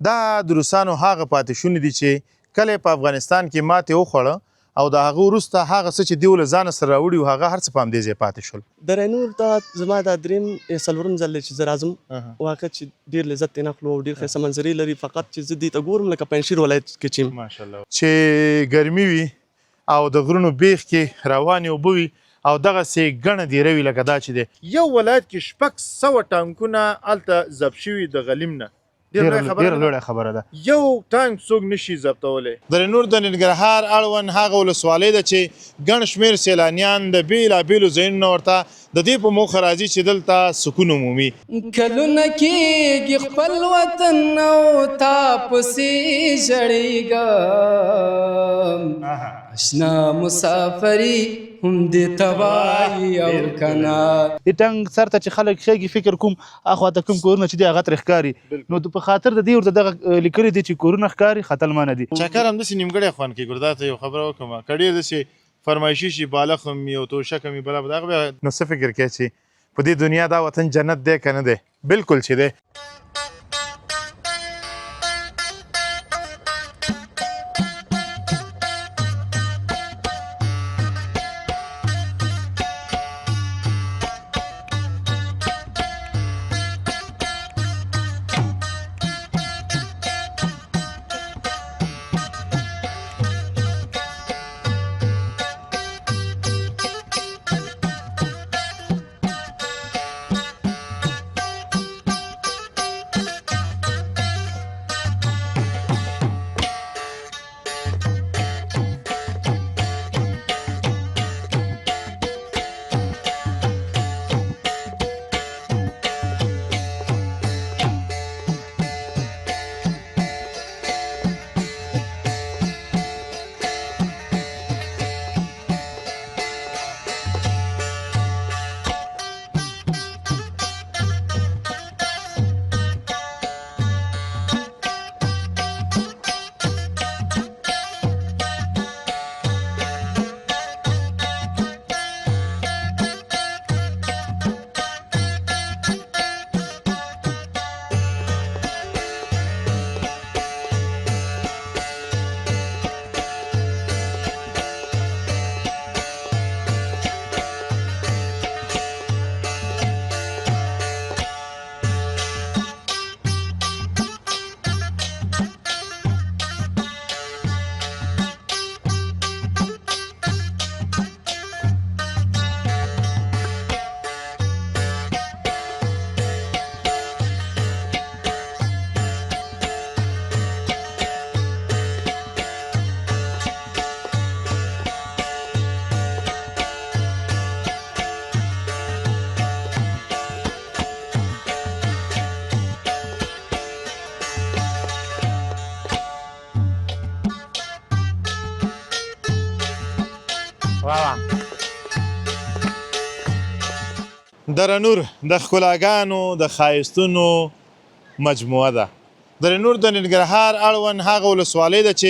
دا د روسانو هغه پاتې شونې دي چې کله په افغانستان کې ماتې وخوړه او د هغه وروسته هغه څه چې دوی له ځانه سره راوړي وو هغه هر څه په همدې ځای پاتې شول. دره نور دا زما دا درېیم څلورم ځل دی چې زه راځم. واقع چې ډېر لذت ترې نه اخلو او ډېر ښایسته منظرې لري. فقط چې زه دې ته ګورم لکه پنجشیر ولایت کې چې ماشاءالله چې ګرمي وي او د غرونو بیخ کې روانې اوبه وي او دغسې ګڼه دیره وي لکه دا چې دی. یو ولایت کې 600 ټانکونه هلته ضبط شوي د غلیم نه. ډېره لوړه خبره ده. یو ټانک څوک نشي ضبطولی. دره نور د ننګرهار اړوند هغه ولسوالۍ ده چې ګڼ شمېر سیلانیان د بېلابېلو ځایونو نه ورته د دې په موخه راځي چې دلته سکون ومومي. کلونه کېږي خپل وطن او تا پسې ژړېږم اشنا مسافري هم دې ته وایي او که نه. د ټنګ سر ته چې خلک خېږي فکر کوم اخواته کوم کورونه چې دي هغه ترې ښکاري نو په خاطر د دې ورته دغه لیکلي دي چې کورونه ښکاري خطرمانه دي. چکر همداسې نیمګړی خوند کوي. ګردار ته یو خبره وکړم که ډېر داسې فرمایشي شي بالغ هم وي او توشک هم وي بله به دغه بیا نو څه فکر کوې چې په دې دنیا دا وطن جنت دی که نه دی؟ بلکل چې دی. دره نور د ښکلاګانو د ښایستونو مجموعه ده. دره نور د ننګرهار اړوند هغه ولسوالۍ ده چې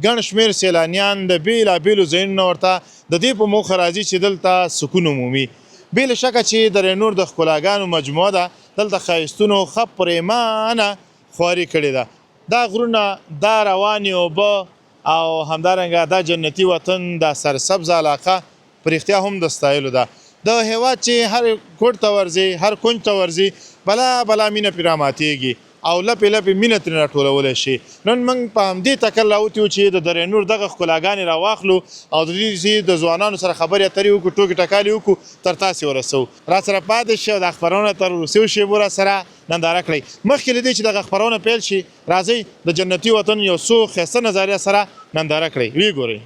ګڼ شمېر سیلانیان د بېلابېلو ځایونو نه ورته د دې په موخه راځي چې دلته سکون ومومي. بې له شکه چې دره نور د ښکلاګانو مجموعه ده. دلته ښایستونو ښه پرېمانه خواري کړې ده. دا غرونه، دا روانې اوبه او همدارنګه دا جنتي وطن، دا سرسبزه علاقه په رښتیا هم د ستایلو ده. د هېواد چې هر ګوټ ته ورځي، هر کونج ته ورځي، بلا بلا مینه پرې راماتېږي او لپې لپې مینه ترې راټولولی شي. نن موږ په همدې تکل راوتي وو چې د دره نور دغه ښکلاګانې راواخلو او د دې د ځوانانو سره خبرې اترې وکړو، ټوکې ټکالې وکړو، تر تاسې ورسوو. راسره پاتې شئ او دا خپرونه تر وروستیو شېبو راسره ننداره کړئ. مخکې له دې چې دغه خپرونه پیل شي، راځئ د جنتي وطن یو څو ښایسته نظارې سره ننداره کړئ. ویې ګورئ.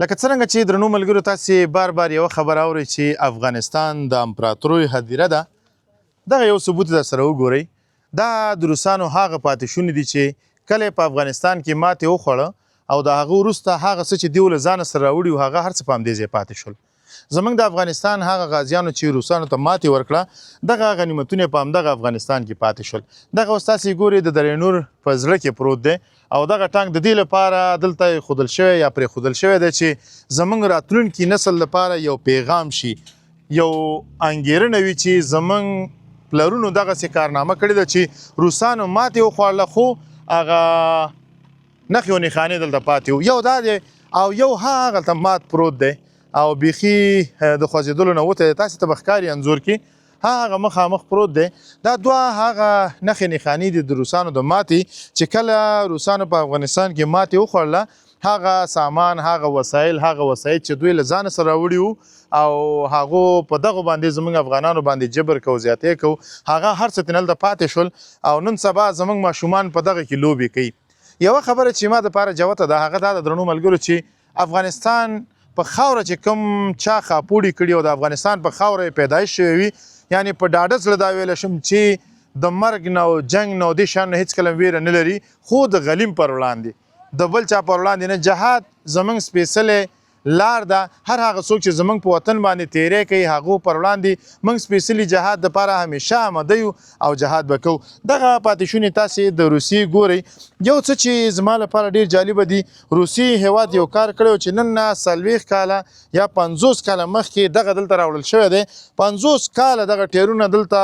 لکه څرنګه چې درنو ملګرو تاسې بار بار یوه خبره اورئ چې افغانستان د امپراتورۍ هدیره ده. دغه یو ثبوت در سره وګورئ. دا د روسانو هغه پاتې شونې دي چې کله په افغانستان کې ماتې وخوړه او د هغه وروسته هغه څه چې دوی له ځانه سره راوړي وو هغه هر څه په همدې ځای پاتې شول. زموږ د افغانستان هغه غازیانو چې روسانو ته ماتې ورکړه دغه غنیمتونه په همدغه افغانستان کې پاتې شول. دغه اوس تاسې ګورئ د درې نور په زړه کې پروت دی او دغه ټانک د دې لپاره دلته ایښودل شوی یا پرېښودل شوی دی چې زموږ راتلونکي نسل لپاره یو پیغام شي، یو انګېرنه وي چې زموږ پلرونو دغسې کارنامه کړې ده چې روسانو ماتې وخوړله خو هغه نښې و نښانې دلته پاتې وو. یو دا دی او یو هغلته مات پروت دی او بیخي د خوځېدلو نه وتی دی. تاسې ته به ښکاري انځور کې هغه مخامخ پروت دی. دا دوه هغه نښې نښانې دي د روسانو د ماتې چې کله روسانو په افغانستان کې ماتې وخوړله هغه سامان، هغه وسایل، هغه وسایل چې دوی له ځانه سره راوړي وو او هغو په دغو باندې زموږ افغانانو باندې جبر کو، زیاتې کو، هغه هر څه ترې هلته پاتې شول او نن سبا زموږ ماشومان په دغه کې لوبې کوي. یوه خبره چې ما دپاره جوته ده هغه دا د درنو ملګرو چې افغانستان په خاوره چې کوم چا خاپوړي کړي او د افغانستان په خاوره یې پیدایش شوی وي، یعنې په ډاډه زړه دا ویلی شم چې د مرګ نه او جنګ نه او دې شیانو نه هېڅکله ویره نه لري، خو د غلیم پر وړاندې د بل چا پر وړاندې نه. جهاد زموږ سپېڅلی لار ده. هر هغه څوک چې زموږ په وطن باندې تیری کوي هغو پر وړاندې موږ سپېڅلي جهاد دپاره همیشه آمده یو او جهاد به کوو. دغه پاتې شونې تاسې د روسیې ګورئ. یو څه چې زما لپاره ډېر جالبه دي، روسیې هېواد یو کار کړی و چې نن نه 40 کاله یا 50 کاله مخکې دغه دلته راوړل شوی دی. 50 کاله دغه ټیرونه دلته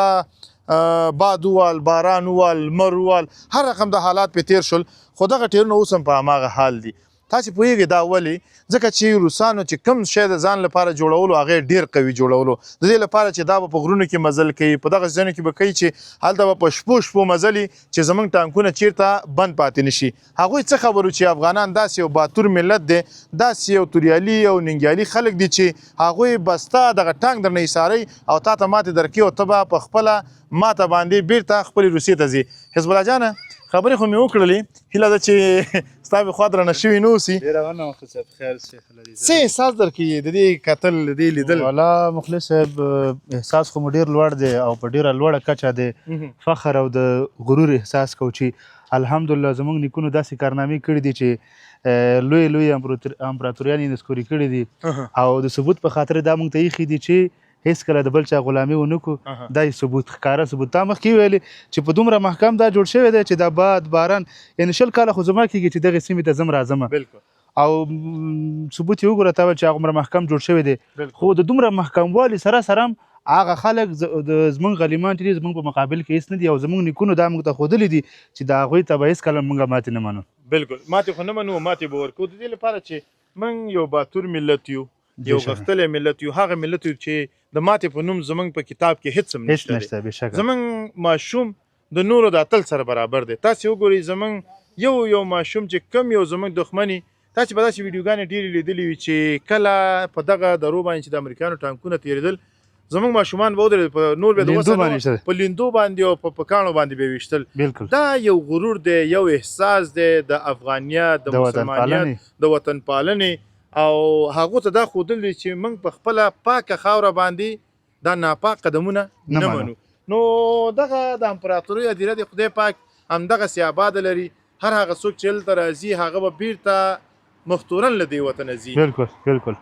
باد ووال، باران ووال، لمر ووال، هر رقم د حالات پې تیر شول خو دغه ټیرونه اوس هم په هماغه حال دي. تاسې پوهېږئ دا ولې؟ ځکه چې روسانو چې کوم شی د ځان لپاره جوړولو هغه یې ډېر قوي جوړولو، د دې لپاره چې دا به په غرونو کې مزل کوي، په دغه ځایونو کې به کوي چې هلته به په شپو شپو مزلي چې زموږ ټانکونه چېرته بند پاتې نه شي. هغوی څه خبرو چې افغانان داسې یو باتور ملت دی، داسې یو توریالي او ننګیالي خلک دي چې هغوی بسته دغه ټانک درنه ایساروي او تا ته ماتې درکوي او ته به په خپله ماته باندې بیرته خپلې روسیې ته ځي. حزب الله جانه خبرې خو مې وکړلې، هیله ده چې ستا مې خوا درنه شوي نه اوسي. څه احساس درکوي د دې کتل، د دې لیدل؟ والا مخلص صاحب احساس خو مو ډېر لوړ دی او په ډېره لوړه کچه دی. فخر او د غرور احساس کوو چې الحمدلله زموږ نیکونو داسې کارنامې کړي دي چې لوی لوی امپراتوریان یې نسکوري کړي دي او د ثبوت په خاطر دا موږ ته ایښي دي چې هیڅکله د بل چا غلامي ونه کړو. دا یې ثبوت، ښکاره ثبوت. تا مخکې ویلې چې په دومره محکم دا جوړ شوی دی چې دا باد باران یعنې 20 کاله خو زما کېږي چې دغې سیمې ته ځم راځمه او ثبوت یې وګوره تا ویل چې هغه عمره محکم جوړ شوی دی خو د دومره محکموالي سره سره هم هغه خلک زموږ غلیمان چې دي زموږ په مقابل کې هېڅ نه دي او زموږ نیکونو دا موږ ته ښودلي دي چې د هغوی ته به هېڅکله موږ ماتې نه منو. بلکل ماتې خو نه منو، ماتې به ورکوو د دې لپاره چې موږ یو باتور ملت یو، یو غښتلی ملت یو، هغه ملت یو چې د ماتې په نوم زموږ په کتاب کې هېڅ هم نشته دی. زموږ ماشوم د نورو د اتل سره برابر دی. تاسې وګورئ زموږ یو ماشوم چې کم یو زموږ دښمني، تاسې به داسې ویډیوګانې ډېرې لیدلې وي چې کله په دغه درو باندې چې د امریکایانو ټانکونه تېرېدل زموږ ماشومان به ودرېدل په نور به د وسه په لیندو باندې او په کاڼو باندې به ویشتل. دا یو غرور دی، یو احساس دی د افغانیت، د مسلمانیت، د وطن پالنې او هغو ته دا ښودل دي چې موږ په خپله پاکه خاوره باندې دا ناپاک قدمونه نه منو. نو دغه د امپراتورۍ هدیره د خدای پاک همدغسې آباده لري. هر هغه څوک چې هلته راځي هغه به بیرته مختورن له دې وطنه ځي. بلکل.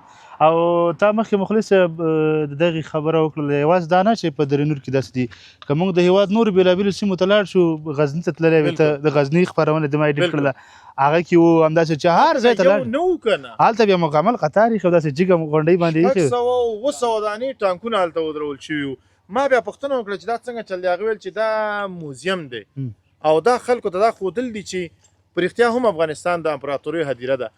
او تا مخکې مخلص د دغې خبره وکړله، یوازې دا نه چې په درې نور کې داسې دي، که موږ د هېواد نورو بېلابېلو سیمو ته لاړ شو، غزني ته تللی وې، ته د غزني خپرونه د ما ایډیټ کړله، هغه کې وو همداسې چې هر ځای ته لاړ نه وو که نه، هلته بیا مکمل قطار ایښی و، داسې جګه غونډۍ باندې ایښی 100 دانې ټانکونه هلته ودرول شوي وو. ما بیا پوښتنه وکړه چې دا څنګه چل دی؟ هغه ویل چې دا موزیم دی او دا خلکو ته دا ښودل دي چې په رښتیا هم افغانستان د امپراتورۍ هدیره ده.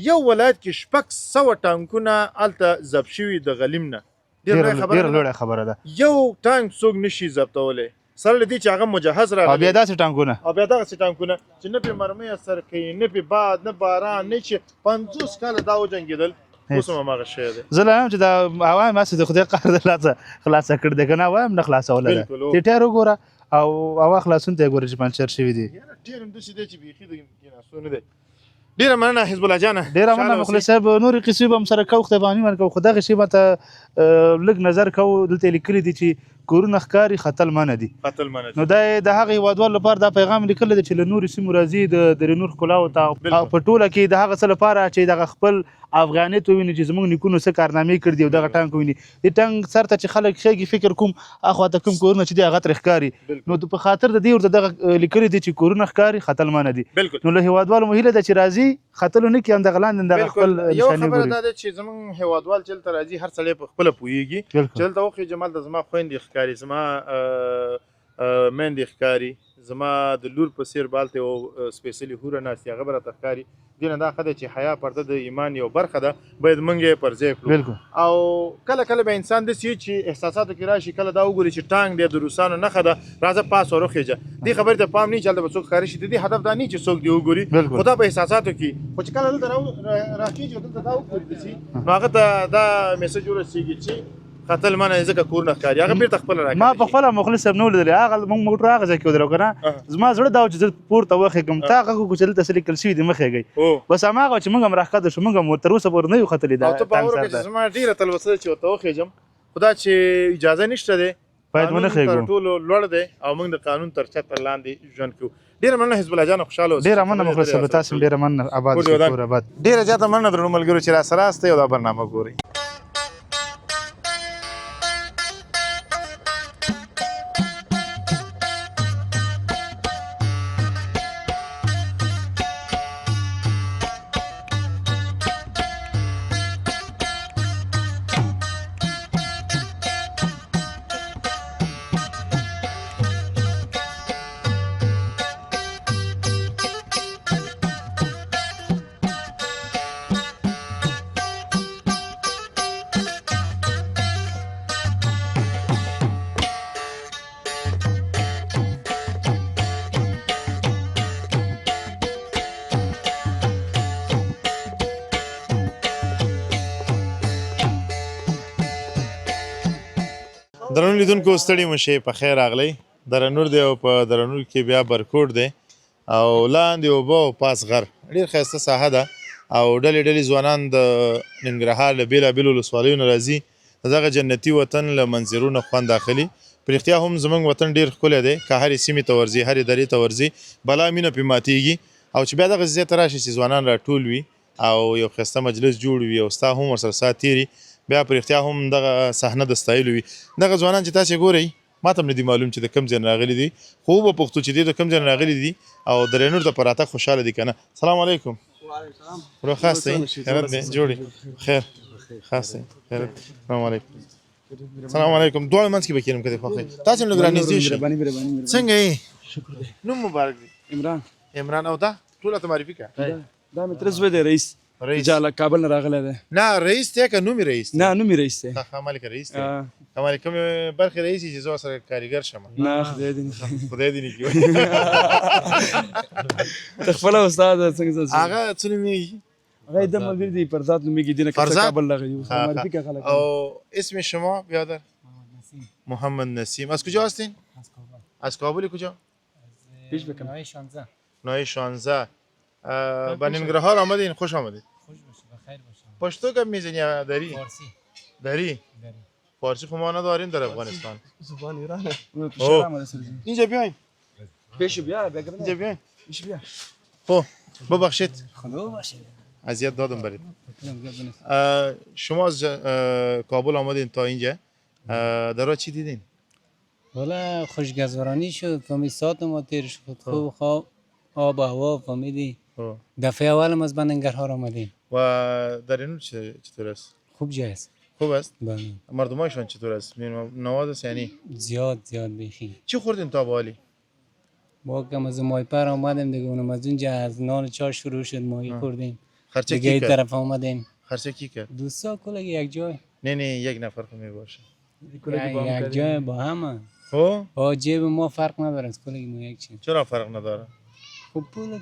یو ولایت کې 600 ټانکونه هلته ضبط شوي د غلیم نه. ډېره لوړه خبره ده. یو ټانک څوک نشي ضبطولی سره له دې چې هغه مجهز راغلی، او بیا داسې ټانکونه چې نه پرې مرمۍ اثر کوي، نه پرې باد، نه باران، نه چې 50 کاله دا وجنګېدل. اوس هم هماغه شی دی. زه لا وایم چې دا وایم هسې د خدای قهر د لاسه خلاصه کړی دی، که نه وایم نه خلاصولی ده. دې ټایر وګوره او هوا خلاصون ته یې ګوره چې پنچر شوي دي. ټایر همداسې دی چې بیخي د ګیلاسو نه دی. ډیره مننه حزب الله جانه ډیره مننه مخلص صاحب نورې قصې به هم سره کوو خدای باندې من کوو خو دغه شی به ته لږ نظر کوو دلته لیکلي دي چې کورونه ښکاري خطل منع دي قتل منع نو دا د هغه هیوادوالو لپاره دا پیغام لیکلی دی چې له نورو سیمو راځي د درنور ښکلاو ته او په ټوله کې د هغه څه لپاره چې دغه خپل افغانیت وویني چې زموږ نیکونو څه کارنامې کړي دي او دغه ټانک وویني د ټانک سر ته چې خلک خیږي فکر کوم اخواته کوم کورونه چې دي هغه ترې ښکاري نو په خاطر د دې ورته دغه لیکلي دي چې کورونه ښکاري خطل منع دي نو له هیوادوالو مو هیله ده چې راځي خطل ونه کړي همدغه لاندې دغه خپل یو نشانې خبره وګوري دا ده چې زموږ هیوادوال چې دلته راځي هر سړی په خپله پوهېږي چې دلته وخت جمال د زما خویندې ښکاري زما میندې ښکاري زما د لور په څېر بالته یو سپېڅلې هوره ناستې هغه به راته ښکاري دې نه دا ښه ده چې حیا پرده د ایمان یو برخه ده باید موږ یې پر ځای کړو او کله کله به انسان داسې وي چې احساساتو کې راشي کله دا وګوري چې ټانک دی د روسانو نښه ده راځه پاس وروخیږه دې خبرې ته پام نه وي چې هلته به څوک ښکاره شي د دې هدف دا نه چې څوک دې وګوري خو دا په احساساتو کې خو چې کله دلته راخیږي او دلته دا وګوري داسې نو هغه ته دا میسج ورسېږي چې قتل منع ځکه کورونه ښکاري هغه بیرته خپله راکړي ما په خپله مخلص صاحب نه ولیدلی هغه موږ موټر هغه ځای کې ودرو که نه زما زړه دا و چې زه پورته وخېږم تا هغه وکړو چې دلته څه لیکل شوي دي مه خېږئ بس هماغه چې موږ هم راښکته شو موږ هم تر اوسه پورې نه یو ختلي او ته باور وکړه چې زما ډېره تلوسه ده چې ورته وخېږم خو دا چې اجازه نشته دی باید ونه خېږو تر ټولو لوړ دی او موږ د قانون تر چتر لاندې ژوند کوو ډېره مننه حزب الله جان خوشحاله اوسئ ډېره مننه مخلص صاحب تاسو هم ډېره مننه آباد اوسئ کور آباد ډېره زیاته مننه درنو ملګرو چې راسره یاستئ او دا برنامه ګورئ درنو لیدونکو ستړي مه شئ په خیر راغلی درنور دی او په درنور کې بیا برکوټ دی او لاندې اوبه او پاس غر ډېر ښایسته ساحه ده او ډلې ډلې ځوانان د ننګرهار له بېلابېلو ولسوالیو نه راځي د دغه جنتي وطن له منظرو نه خوند اخلي په رښتیا هم زموږ وطن ډېر ښکلی دی که هرې سیمې ته ورځي هرې درې ته ورځي بلا مینه پرې ماتېږي او چې بیا دغه ځای ته راشي چې ځوانان راټول وي او یو ښایسته مجلس جوړ وي او ستا هم ورسره ساعت تېري بیا په رښتیا هم دغه صحنه د ستایلو وي دغه ځوانان چې تاسې ګورئ ما ته هم نه دي معلوم چې د کوم ځای نه راغلي دي خو وبه پوښتو چې دوی د کوم ځای نه راغلي دي او درېنور ته په راتګ خوشحاله دي که نه سلام علیکم ورو خاص دی خیرت دی جوړې خیر خاص دی خیرت سلام علیکم سلام علیکم دواړو منځ کې به کښېنم که دې خوښوي تاسې هم لږ رانږدې شئ څنګه یې نوم مبارک دی عمران او دا ټوله ته معرفي کړه دا مې تره زوی دی رئیس رئیس جاله کابل نه راغلی دی نه رئیس دی که نومي رئیس دی نه نومي رئیس دی خامالې که رئیس دی خامالې کومې برخې رئیس چې زه ورسره کارګر شم نه خدای دې نه خدای دې نه کړي ته خپله استاد څنګه هغه څه نومېږي هغه د ملګری دی فرزاد نومېږي دینه فرزاد کابل راغلی معرفی که خلک او اسم شما بیادر محمد نسیم از کجا هستین از کابل کجا پیش بکن نوع 16 به ننگرهار آمدین خوش آمدید خوش باشه بخیر باشه پشتو کم میزنی یا داری فارسی داری فارسی خب ما نداریم در افغانستان زبان ایرانه اینجا بیاین پیش بیا اینجا بیاین پیش بیا خب ببخشید خدا باشه اذیت دادم برید شما از کابل آمدین تا اینجا در راه چی دیدین والا خوشگذرانی شد فهمید ساعت ما تیر شد خوب خواب آب و هوا فهمیدی دفعه اول هم از ننگرهار آمدیم و در اینو چطور است خوب جای است خوب است بله مردمایشان چطور است نواز است یعنی زیاد بیخی چی خوردین تا به حالی با کم از ماهی پر آمدیم دیگه اونم از اونجا از نان چای شروع شد ماهی خوردیم خرچه دیگه کی این کرد طرف آمدیم خرچه کی کرد دوستا کلگی یک جای نه یک نفر که می باشه یک جای با همه خب جیب ما فرق نداره کلگی ما یک چیز چرا فرق نداره خب پول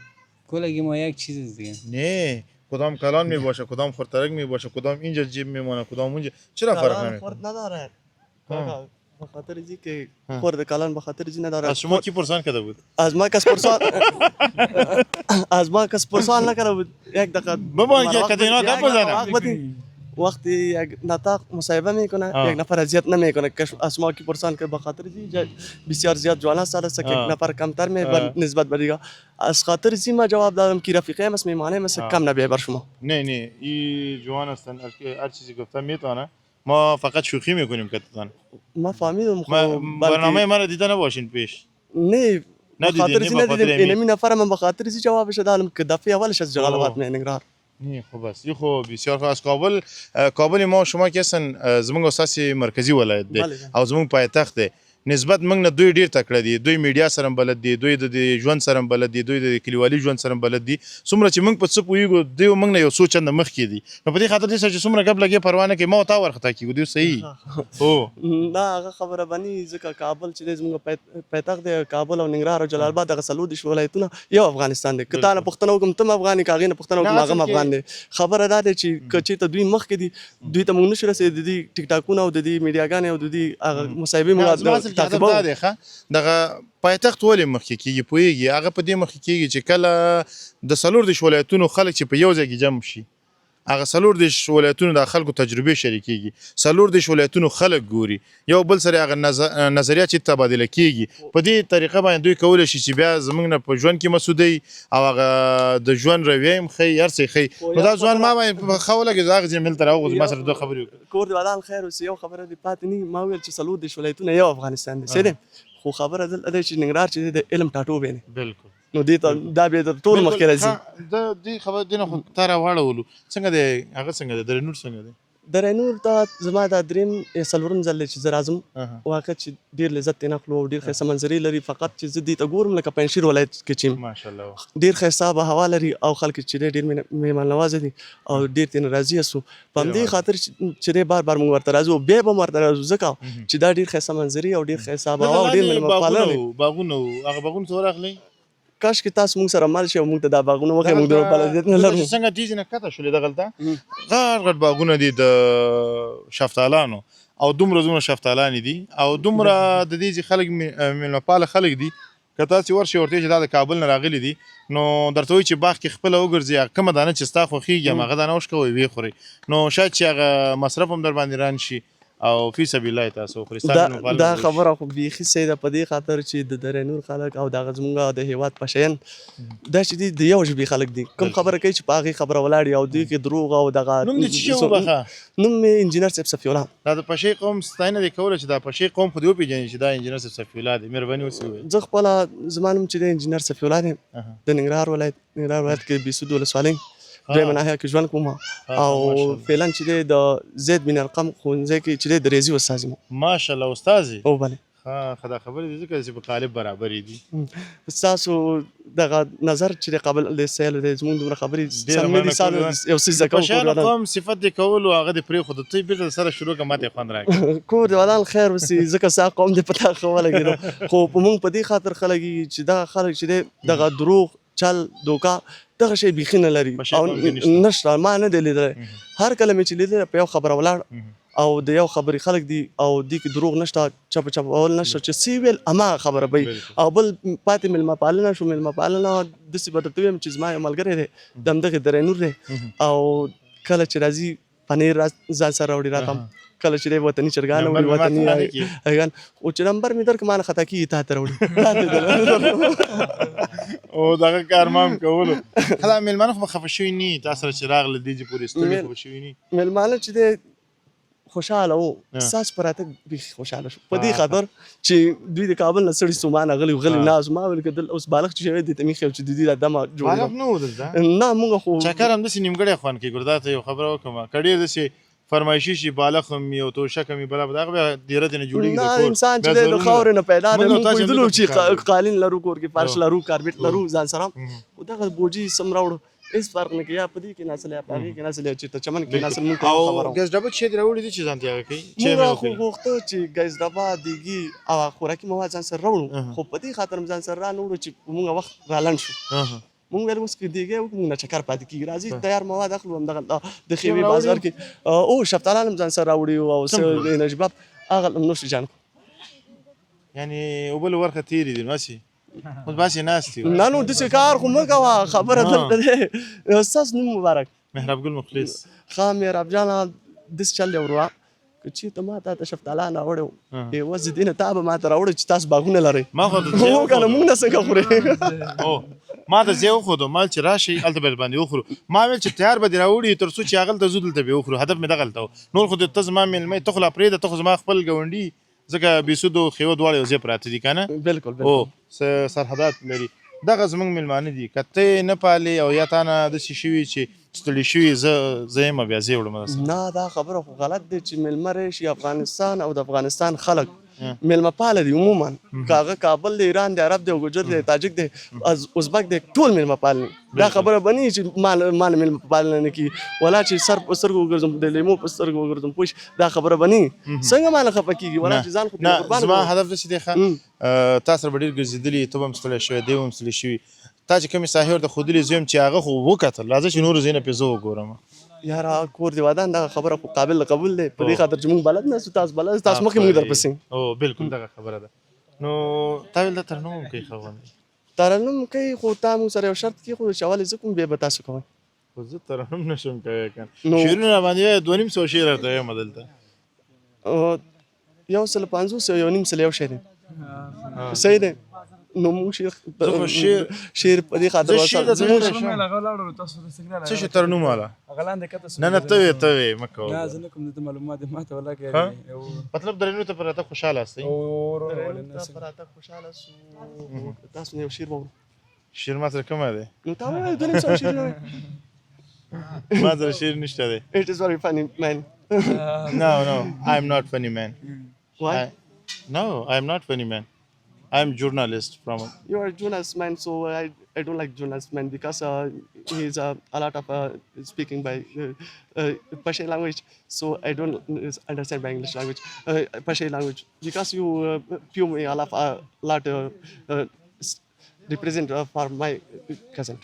کلگی ما یک چیز دیگه نه کدام کلان می باشه کدام خورترک می باشه کدام اینجا جیب میمونه کدام اونجا چرا فرق نمیکنه نداره به خاطر اینی که خورد کلان به خاطر اینی نداره. از شما کی پرسان کرده بود؟ از ما کس پرسان نکرده بود. یک دقیقه بابا که کدینا گپ بزنه. وقتی یک نطاق مصاحبه میکنه یک نفر اذیت نمیکنه که از ما کی پرسان که به خاطر اینی بسیار زیاد جوان است که یک نفر کمتر می نسبت به دیگه. از خاطر اینی ما جواب دادم که رفیقه مس میمانه مس کم نبیه بر شما. نه این جوان هستن هر چیزی گفتم میتونه. ما فقط شوخی میکنیم کتتان. ما فهمیدم برنامه ما رو دیده نباشین پیش. نه به خاطر اینی ندیدم. اینمی نفر من به خاطر اینی جوابش دادم که دفعه اولش از جلال‌آباد نگران. نه خب بس یه خو بسیار خوب از کابل ما شما که هستن زمونږ اساسي مرکزی ولایت دی او زمونږ پایتخت دی نسبت موږ نه دوی ډیر تکړه دي دوی میډیا سره بلد دي دوی د ژوند سره بلد دي دوی د کلیوالي ژوند سره بلد دي څومره چې موږ په څه پوهیږو دوی موږ نه یو څو چنده مخکې دي نو په دې خاطر دې چې څومره غب لګي پروانه کې ما تا ورختا کیږي دوی صحیح هو دا هغه خبره بني ځکه کابل چې زموږ پایتخت دی کابل او ننګرهار او جلال آباد دغه څلور د ولایتونه یو افغانستان دی که تا نه پښتنه وکم تم افغاني کاغې نه پښتنه وکم هغه افغان دی خبره دا ده چې که چېرته دوی مخکې دي دوی ته موږ نشو رسېدلی د دې ټیک ټاکونه او د دې میډیاګانې او د دې هغه مصاحبې موږ تعقیبوو دغه پایتخت ولې مخکې کیږي پوهیږي هغه په دې مخکې کیږي چې کله د څلور دېرش ولایتونو خلک چې په یو ځای کې جمع شي هغه څلور دېرش ولایتونو د خلکو تجربې شریکېږي څلور دېرش ولایتونو خلک ګوري یو بل سره هغه نظریه چې تبادله کیږي په دې طریقه باندې دوی کولی شي چې بیا زموږ نه په ژوند کې مسودی او هغه د ژوند رویه هم ښیي هر څه ښیي نو دا ځوان ما باندې ښه ولګېد هغه ځای ملته راوغوځي ما سره دوه خبرې وکړې کور د ودان خیر اوس یو خبره دې پاتې نه ما ویل چې څلور دېرش ولایتونه یو افغانستان دی څه دی خو خبره دلته دی چې ننګرهار چې د علم ټاټوبی دی بالکل نو دې ته دا بیا د ټول مخکې راځي د دې خبرې دې نه خو تا راواړولو څنګه دی هغه څنګه دی درنور څنګه دی درنور ته زما دا دریم څلورم ځل دی چې زه راځم واقع چې ډېر لذت ترې اخلو او ډېر ښایسته منظرې لري فقط چې زه دې ته ګورم لکه پنجشیر ولایت کې چې ماشاءالله ډېر ښایسته آب هوا لري او خلک چې دی ډېر مهمان نوازه دي او ډېر ترې راضي یاستو په همدې خاطر چې دی بار بار موږ ورته راځو او بیا به هم ورته راځو ځکه چې دا ډېر ښایسته منظرې او ډېر ښایسته آب هوا او ډېر مېلمه پالنه باغونه هغه باغونه څه ورغلی کاش کې تاسو موږ سره مل شئ او موږ ته دا باغونه وښیئ موږ د بلدیت نه لرو څنګه تیز نه کته شولې دغلته غټ غټ باغونه دي د شفتالانو او دومره شفتالان دي او دومره د دې چې خلک مېلمه پاله خلک دي که تاسې ورشئ ورته چې دا د کابل نه راغلي دي نو درته وایي چې باغ کې خپله وګرځي کومه دانه چې ستا خوښېږي هماغه دانه وشکوئ ویې خورئ نو شاید چې هغه مصرف هم در باندې ران شي او فی سبیل الله تاسو خو دا خبره خو بیخي صحیح ده په دې خاطر چې د درنور خلک او دغه زموږ د هیواد په شیان دا چې دي د یو ژبې خلک دي کوم خبره کوي چې په هغې خبره ولاړ او دوی کې دروغ او دغه نوم دې څه شی وبخه نوم مې انجینر صاحب صفي الله دا د پشې قوم ستاینه دې کوله چې دا پشې قوم خو دې وپېژني چې دا انجینر صاحب صفي الله دی مهرباني وسې ووایئ زه خپله زما نوم چې دی انجینر صفي الله دی د ننګرهار ولایت کې بیسود ولسوالۍ درېیمه ناحیه کې ژوند کوم او فعلا چې دی د زید بن ارقم ښوونځی کې چې دی د ریاضي استاد یم ماشاءالله استاد او بلې ښه دا خبرې دي ځکه چې په قالب برابرې دي ستاسو دغه نظر چې دی قابل د سیل دی زموږ دومره خبرې سم نه دي ساده یو څه زده کوم پشیانو قوم صفت دې کولو هغه دې پرېښودو ته یې بېرته سره شروع کړه ما ته یې خوند راکړه کور د ودان خیر وسي ځکه ستا قوم دې په تا ښه ولګېدو خو په موږ په دې خاطر خلک چې دغه خلک چې دی دغه دروغ چل دوکا دغه شی بیخي نه لري او نشته ما نه دی لیدلی هر کله مې چې لیدلی په یو خبره ولاړ او د یو خبرې خلک دي او دې کې دروغ نشته چپول نشته چې سی ویل هماغه خبره به او بل پاتې مېلمه پالنه شو مېلمه پالنه داسې به درته ویم چې زما یو ملګری دی د همدغې درینور دی او کله چې راځي پنیر ځان سره راوړي راته کله چې دی وطني چرګان وړي وطني هګان او چې نمبر مې درکړ ما نه خطا کېږي تا ته راوړي او دغه کار ما هم کولو دا مېلمانه خو به خفه شوي نه تا سره چې راغله دې چې پورې ستړي خو به شوي نه مېلمانه چې دی خوشحاله وو ستاسو په راتګ بیخي خوشحاله شو په دې خاطر چې دوی د کابل نه ستړي ستومان غلي ناست ما ویل که اوس بالغ چې شوی دی ته مې خیال چې د دوی دا دمه جوړ بالغ نه و دلته نه مونږ خو چکر هم داسې نیمګړی خوند کوي ګوره دا ته یو خبره وکړم که ډېر داسې فرمایشي شي بالغ هم وي او توشک هم وي بله به هغه بیا دیره دې نه جوړېږي نه انسان چې دی د خاورې نه پیدا دی موږ پوهېدلو چې قالین لرو کور کې فرش لرو کاربېټ لرو ځان سره خو دغه بوجي سم راوړو هېڅ فرق نه کوي یا په دې کې نسل یا په هغې کې نسل یا چېرته چمن کې نسل موږ ته خبره او ګیس ډبه چې دې راوړي دي چې ځان تیاره کوي موږ خو غوښته چې ګیس ډبه دیګي او خوراکي مواد ځان سره راوړو خو په دې خاطر ځان سره را نه وړو چې موږ وخت را لنډ شو مونږ ویل اوس که دیګی وکړو مونږ نه چکر پاتې کېږي راځي تیار مواد اخلو همدغه د خیمې بازار کې او شفتالان هم ځان سره راوړي او څه انرژي باب هغه نوش جان یعنې اوبه له ورخه تېرې دي نو هسې اوس باسې ناست یو نه نو داسې کار خو مه کوه خبره دلته دی ستاسو نوم مبارک محراب ګل مخلص ښه میراب جانه داسې چل دی وروا که چېرته ما ته شفتالان راوړی و یوازې دې نه تا به ما ته راوړی چې تاسو باغونه لرئ ما خو هو که نه موږ نه څنګه خورې او ما ته ځای وښودو ما چې راشئ هلته به باندې وخورو ما ویل چې تیار به دې راوړي تر څو چې هغلته ځو دلته به وخورو هدف مې دغلته و نور خو ته زما مېلمه ته خو لا پرېږده ته خو زما خپل ګاونډي ځکه بېسودو خیوه دواړه یو ځای پراته دي که نه بالکل او سرحدات لري دغه زموږ مېلمانه دي که ته نه پالې او یا تا نه داسې شوي چې ستړي شوي زه یم بیا زه یې وړم نه دا خبره خو غلط دی چې میلمه راشي افغانستان او د افغانستان خلک میلمه پاله دي عموما که هغه کابل دی ایران دی عرب دی ګوجر دی تاجک دی ازبک دی ټول میلمه پال دا خبره بني چې مال میلمه پالنه نه کي ولا چې سر په سترګو وګرځم د لیمو په سترګو وګرځم پوه دا خبره بني څنګه مال خفه کېږي ولا چې ځان خو نه زما هدف داسې دی ښه تا سره به ډېر ګرځېدلي ته به هم ستړی شوی دی به هم ستړي شوي تا چې کومې ساحې ورته ښودلې زه یم چې هغه خو وکتل راځه چې نورو ځایونه پرې زه وګورم یاره کور دی ودان دغه خبره خو قابل قبول دی په دې خاطر چې موږ بلد نه یو تاسو بلد تاسو مخکې موږ درپسې او بالکل دغه خبره ده نو تا ویل دا ترنم هم کوي ښه غوندې ترنم کوي خو تا موږ سره یو شرط کېښود چې ولې زه کوم بیا به تاسو کوئ خو زه ترنم نشم کوی که شعرونه راباندې وایه 2500 شعر درته وایم دلته 150 یو نیم سل یو شی دی صحیح دی نو موږ شعر په دې خاطر څه شي ترنم والا نه نه ته وې مه کوه معلومات ماته ولا مطلب درنو ته پر راته خوشحاله هستئ تاسو یو شعر ووایئ شعر ما سره کومه دی نو تا ووایئ 2 شعر نه ما سره شعر نشته دی It is very funny man No I am not funny man Why? No I am not funny man I am journalist from You are a journalist man, so I don't like journalist man because he's a lot of speaking by Pashtun language, so I don't understand by English language, Pashtun language. Because you few me a lot represent for my cousin.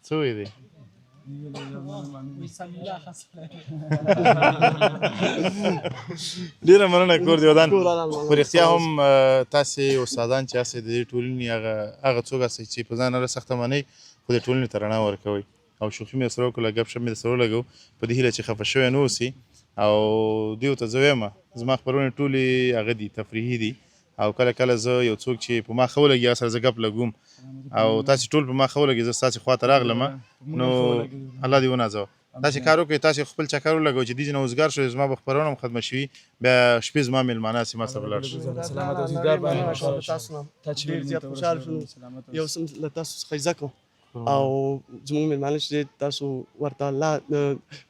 So easy. ډیره مننه کور دی ودان په رښتیا هم تاسې استادان چې یاستئ د دې ټولنې هغه څوک یاستئ چې په ځان هره سخته منئ خو د ټولنې ته رڼا ورکوئ او شوخي مې سره وکړله ګپ شپ مې درسره ولګو په دې هیله چې خفه شوی نه اوسي او دیو ته زه وایم زما خپرونې ټولې هغه دي تفریحي دي او کله کله زه یو څوک چې په ما ښه ولګي هغه سره زه ګپ لګوم او تاسې ټول په ما ښه ولګي زه ستاسې خوا ته راغلم نو الله دې ونازوه تاسې کار وکړئ تاسې خپل چکر ولګوئ چې دې ځای نه اوزګار شوئ زما به خپرونه هم ختمه شوي بیا شپې زما مېلمانه هسې ما سره ولاړ شي ډېر زیات خوشحال شوم یو څه له تاسو څخه زده کړو او زموږ مېلمانه چې تاسو ورته الله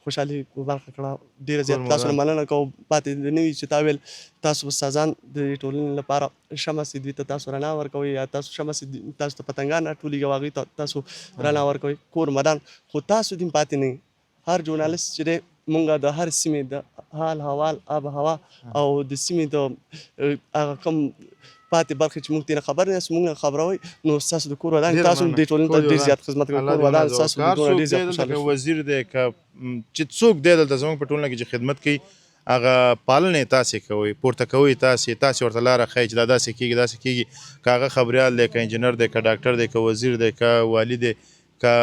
خوشحالي برخه کړه ډېره زیات تاسو نه مننه کوو پاتې نه وي چې تا ویل تاسو استادان د ټولنې لپاره شمع سي دوی ته تاسو رڼا ورکوئ یا تاسو شمع سي تاسو ته پتنګان راټولېږي هغوی ته تاسو رڼا ورکوئ کور مدان خو تاسو دې پاتې نه هر ژورنالست چې دی مونږ د هر سیمې د حال حوال آب هوا او د سیمې د هغه کوم پاتې برخې چې موږ ترې خبر نه یاست موږ خبروئ نو ستاسو د کور ودان تاسو دې ټولنې ته ډېر زیات خدمت کوئ کور ودان ستاسو ډېر زیات خوشحاله که وزیر دی که چې څوک دی دلته زموږ په ټولنه کې چې خدمت کوي هغه پالنه تاسې کوئ پورته کوئ تاسې ورته لاره ښایي چې دا داسې کېږي که هغه خبریال دی که انجینر دی که ډاکټر دی که وزیر دی که والي دی که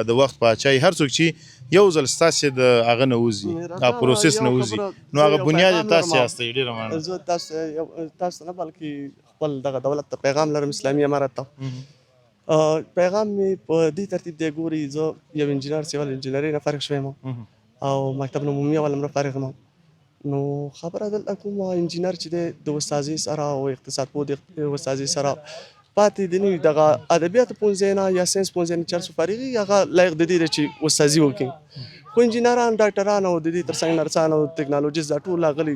د وخت پاچا هر څوک چې یو ځل ستاسې د هغه نه وځي هغه پروسس نه وځي نو هغه بنیاد یې تاسې یاستئ ډېره مننه زه تاسو نه بلکې خپل دغه دولت ته پیغام لرم اسلامي امارت ته پیغام مې په دې ترتیب دی ګوري زه یو انجینر سیول انجینري نه فارغ شوی یم او مکتب عمومي اول هم فارغ یم نو خبره دلته کوم انجینر چې دی د استادۍ سره او اقتصاد پوه د استادۍ سره پاتې د نوي دغه ادبیاتو پوهنځی نه یا ساینس پوهنځی نه چېرته فارغ وي هغه لایق د دې دی چې استادي وکړي خو انجینران ډاکټران او د دې تر څنګ نرسان او ټکنالوجیست دا ټول راغلي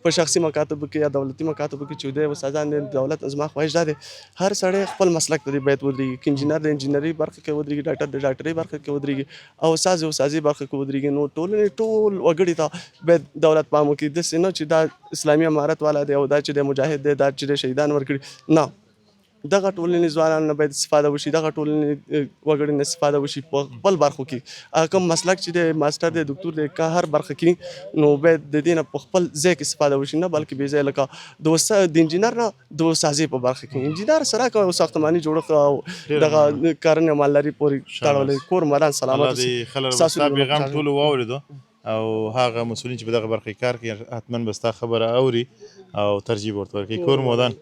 په شخصي مکاتبو کې یا دولتي مکاتبو کې چې دی استادان د دولت زما خواهش دا دی هر سړی خپل مسلک ته باید ودرېږي که انجینر د انجینري برخه کې ودرېږي ډاکټر د ډاکټرۍ برخه کې ودرېږي او استاد د استادۍ برخه کې ودرېږي نو ټولنې ټول وګړي ته باید دولت پام وکړي داسې نه چې دا اسلامي امارت والا دی او دا چې دی مجاهد دی دا چې دی شهیدان ورکړي نه دغه ټولنې ځوانانو نه باید استفاده وشي، دغه ټولنې وګړي نه استفاده وشي په خپل برخو کې. کوم مسلک چې دی ماسټر دی دکتور دی که هر برخه کې نو باید د دې نه په خپل ځای کې استفاده وشي، نه بلکې بې ځایه لکه د انجینر نه د سازي په برخه کې انجینر سره کوي ساختماني جوړښت او دغه کرنې مالداري پورې تړلی کور مدان سلامت ستاسو پیغام ټولو واورېدو او هغه مسؤلین چې په دغه برخه کې کار کوي حتما به ستا خبره اوري او ترجیح ورته ورکوي. کور مودان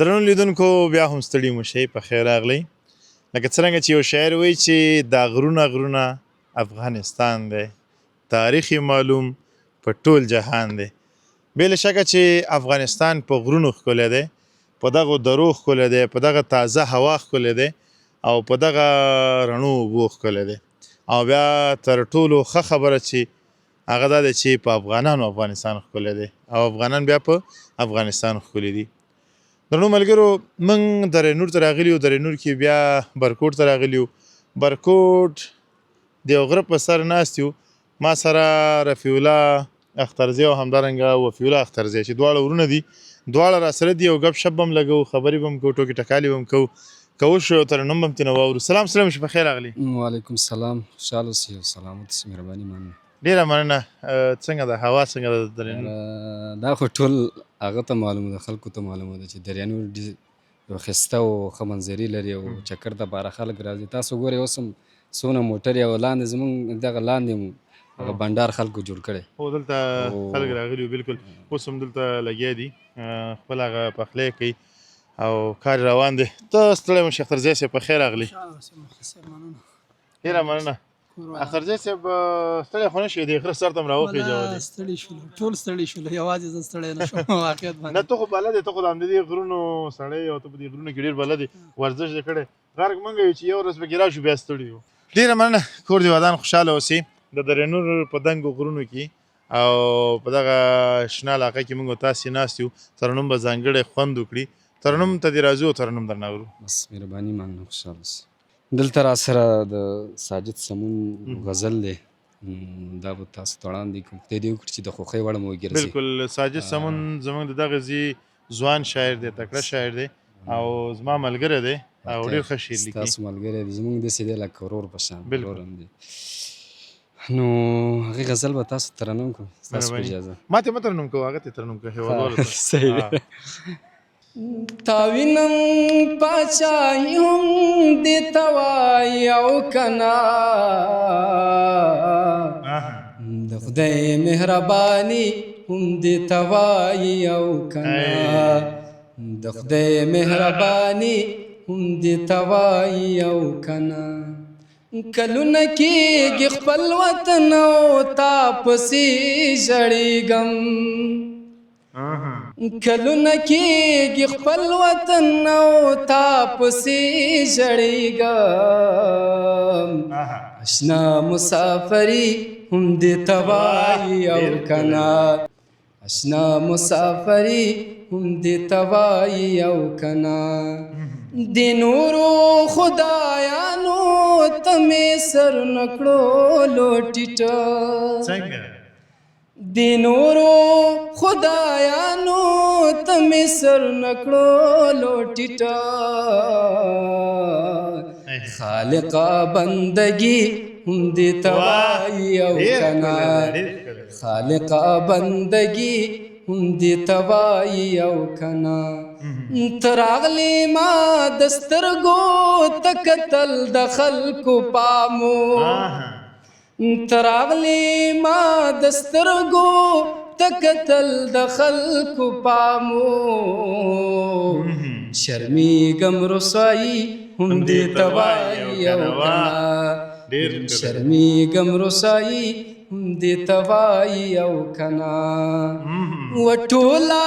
درنو لیدونکو بیا هم ستړي مو شئ په خیر راغلی. لکه څرنګه چې یو شاعر وایي چې دا غرونه افغانستان دی، تاریخ یې معلوم په ټول جهان دی. بې له شکه چې افغانستان په غرونو ښکلی دی، په دغو درو ښکلی دی، په دغه تازه هوا ښکلی دی او په دغه رڼو اوبو ښکلی دی. او بیا تر ټولو ښه خبره چې هغه دا دی چې په افغانانو افغانستان ښکلی دی او افغانان بیا په افغانستان ښکلي دي. درنو ملګرو موږ دره نور ته راغلي یو، دره نور کې بیا برکوټ ته راغلي یو. برکوټ د یو غره په سر ناست یو، ما سره رفیع الله اخترزی او همدارنګه وفیع الله اخترزی چې دواړه ورونه دي، دواړه را سره دي او ګپ شپ به هم لګو، خبرې به هم کوو، ټوکې ټکالې به هم کوو که وشو ترنم به هم ترېنه واورو. سلام سلام چې په خیر راغلي. وعلیکم السلام، خوشحاله اوسئ او سلامت اوسئ، مهرباني مننه. ډېره مننه. څنګه ده هوا څنګه ده د درې نور؟ دا خو ټول هغه ته معلومه ده، خلکو ته معلومه ده چې دریانور یو ښایسته او ښه منظرې لري او چکر دپاره خلک راځي. تاسو ګورئ اوس هم څونه موټرې او لاندې زموږ دغه لاندې هغه بنډار خلکو جوړ کړی. هو دلته خلک راغلي وو، بلکل اوس هم دلته لګیا دي، خپل هغه پخلی کوي او کار روان دی. ته ستړی مه شې اخترزی صاحب، په خیر راغلی. ډېره مننه. اخترزی صاحب ستړی خو نه شوې، د غره سر ته م راوخېژولې؟ ستړي شولو، ټول ستړي شولو، یوازې زه ستړی نه شوم واقعیت باندې. نه ته خو بلد یې، ته خو د همدې غرونو سړی او ته په دې غرونو کې ډېر بلد یې، ورزش دې کړی. غرق مونږ یو چې یو ورځ پکې راشو بیا ستړي یو. ډېره مننه. کور دې ودان خوشحاله اوسئ. د درې نور په دنګو غرونو کې او په دغه شنه علاقه کې مونږ او تاسې ناست یو. ترنم به ځانګړی خوند وکړي. ترنم ته دې راځو او ترنم درنه اورو. بس مهرباني مننه، خوشحاله اوسئ. دلته را سره د ساجد سمون غزل دی، دا به تاسو ته وړاندې کوم، خدای دې وکړي چې د خوښۍ وړ مو وګرځي. بلکل ساجد سمون زموږ د دغه ځي ځوان شاعر دی، تکړه شاعر دی او زما ملګری دی او ډېر ښه شعر لیکي. ستاسو ملګری دی، زموږ داسې دی لکه ورور په شان. ورور هم دی. نو هغې غزل به تاسو ترنم کړو ستاسو په اجازه. ما ته مه ترنم کوه، هغه ته ترنم کوه، هېوادوالو ته. صحیح دی. تاوینم پاچاهی هم دیتا وای او کنا د خدای مهرباني هم دیتا وای او کنا د خدای مهرباني هم دیتا وای او کنا کلونه کېږي خپل وطن او تا پسې ژړېږم کلونه کېږي خپل وطن او تا پسې ژړېږم اشنا مسافري هم دې ته وایي او کنه اشنا مسافري هم دې ته وایي او کنه د نورو خدایانو ته مې سر نه کړلو ټیټه د نورو خدایانو ته مې سر نه کړلو ټیټه خالقه بندګي هم دې ته وایي او کنه خالقه بندګي هم دې ته وایي او کنه ته راغلې ما د سترګو ته کتل د خلکو پامو تراغلی ما دسترگو تکتل د خلکو پامو شرمیږم رسوایی هم دې ته وایي او کنه شرمیږم رسوایی هم دې ته وایي او کنه وټوله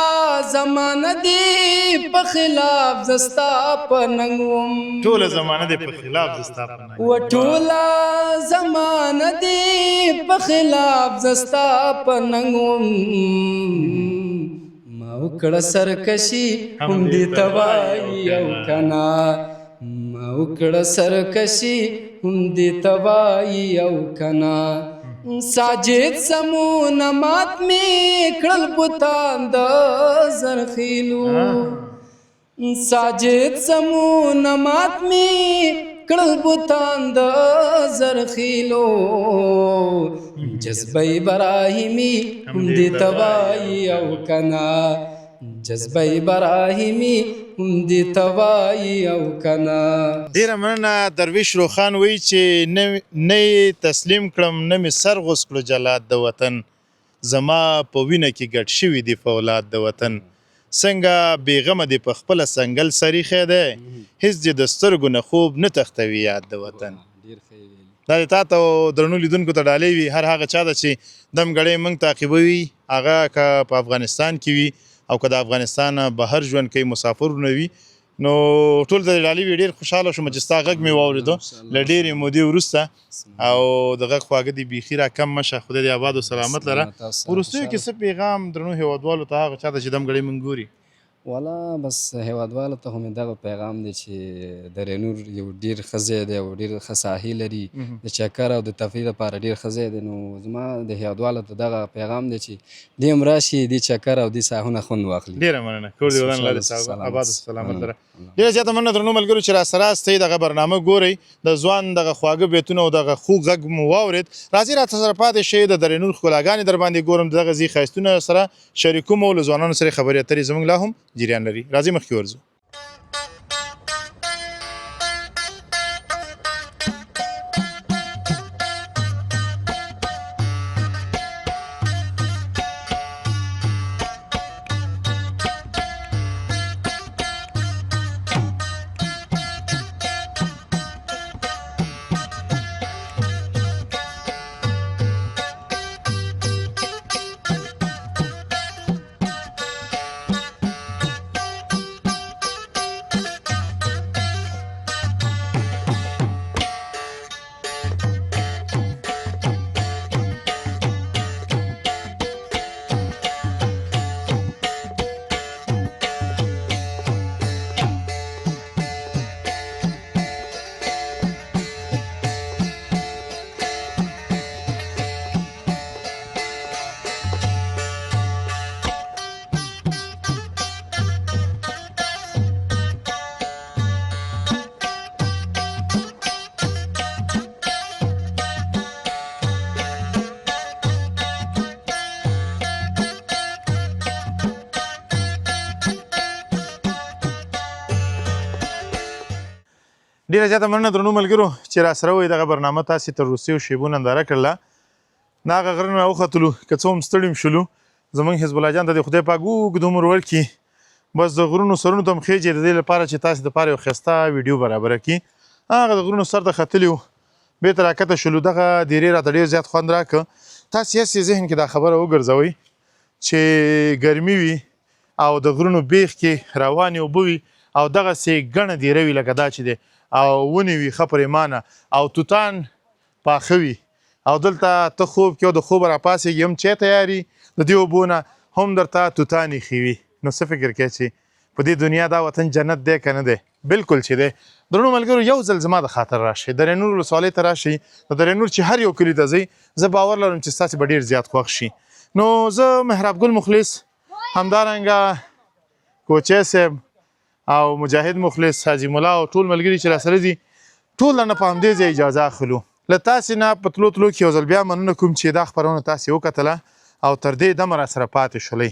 زمانه دې په خلاف زستا په ننګ وم ټوله زمانه دې په خلاف زستا په ننګ وټوله زمانه دې په خلاف زستا په ننګ وم ما وکړه سرکشي هم دې ته وایي او کنه ما وکړه سرکشي هم دې ته وایي او کنه ساجد سمونه مات می کړل بوتان د زرخیلو ساجد سمونه مات می کړل بوتان د زرخیلو جذبه ابراهیمی هم دې ته وایي او کنه جذبه ابراهیمی هم دې ته وایي او کنه ډیره مننه درویش روخان وایي چې نه یې تسلیم کړم نه مې سر غوڅ کړو جلاد د وطن زما په وینه کې ګډ شوي دي فولاد د وطن څنګه بېغمه دې په خپله سنګل سریښی دی هېڅ دې د سترګو نه خوب نه تختوي یاد د وطن دا د تا ته درنو لیدونکو ته ډالۍ وي هر هغه چا ده چې دمګړی موږ تعقیبوي هغه که په افغانستان کې وي او که د افغانستان بهر ژوند کوي مسافرونه وي نو ټول د ډالۍ وي ډېر خوشحاله شوم چې ستا غږ مې واورېدو له ډېرې مودې وروسته او د غږ خواږه دې بیخي را کم مشه خدای دې آباد و سلامت لره وروستیو کې څه پیغام درنو هېوادوالو ته هغه چا ته چې دمګړی موږ ګوري والا بس هیوادوالو ته خو مې دغه پیغام دی چې دریانور یو ډېر ښه ځای دی او ډېر ښه ساحې لري د چکر او د تفریح لپاره ډېر ښه ځای دی نو زما د هیوادوالو ته دغه پیغام دی چې دې هم راشي دې چکر او دې ساحونه خوند واخلي ډېره مننه کور دې ودان الله دې آباد سلامت لره ډېره زیاته مننه درنو ملګرو چې راسره راستئ دغه برنامه ګورئ د ځوان دغه خواږه بیتونه او دغه خوږ غږ مو واورېد راځئ راته سره پاتې شئ د دریانور ښکلاګانې در باندې ګورم دغه ځي ښایستونه سره شریکوم او له ځوانانو سره خبرې اترې زموږ لا هم جریان لري راځئ مخکې ورځو ډېره زیاته مننه درنو ملګرو چې راسره وئ دغه برنامه تاسې تر وروستیو شیبو ننداره کړله د هغه غره نه راوختلو که څه هم ستړي م شولو زموږ حزب الله جان ته دې خدای پاک اوږد عمر ورکړي بس د غرونو سرونو ته هم خېجې د دې لپاره چې تاسې دپاره یو ښایسته ویډیو برابره کړي هغه د غرونو سر ته ختلي وو بېرته راکښته شولو دغه دیرې راته ډېر زیات خوند راکړه تاسې هسې ذهن کې دا خبره وګرځوئ چې ګرمي وي او د غرونو بیخ کې روانې اوبه وي او دغسې ګڼه دیره وي لکه دا چې دی او ونې وي ښه پرېمانه او توتان پاخه وي او دلته ته خوب کې او د خوبه راپاڅېږي هم چای تیاري د دې اوبو نه هم درته توتان ایښي وي نو څه فکر کوې چې په دې دنیا دا وطن جنت دی که نه دی بلکل چې دی درنو ملګرو یو ځل زما د خاطر راشئ دریانور ولسوالۍ ته راشئ د دریانور چې هر یو کلي ته ځئ زه باور لرم چې ستاسې به ډېر زیات خوښ شي نو زه محراب ګل مخلص همدارنګه کوچی صاحب او مجاهد مخلص حاجي ملا او ټول ملګري چې راسره دي ټول نه په همدې ځای اجازه اخلو له تاسې نه په تلو تلو کې یو ځل بیا مننه کوم چې دا خپرونه تاسې وکتله او تر دې دمه راسره پاتې شولئ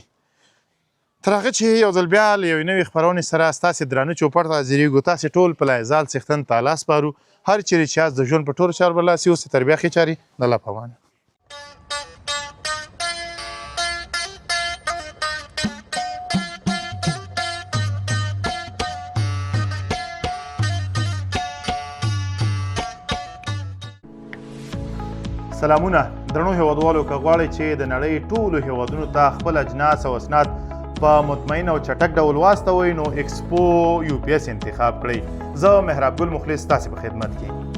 تر هغه چې یو ځل بیا له یوې نوې خپرونې سره ستاسې درانه چوپړ ته حاضرېږو تاسې ټول په لایزال څښتن ته الله سپارو هر چیرې چې یاست د ژوند په ټولو چارو برلاسي اوسئ تر بیا ښې چارې د الله په امان سلامونه درنو هیوادوالو که غواړئ چې د نړۍ ټولو هیوادونو ته خپل اجناس او اسناد په مطمئن او چټک ډول واستوئ نو ایکسپو UPS انتخاب کړئ زه محراب ګل مخلص ستاسې په خدمت کې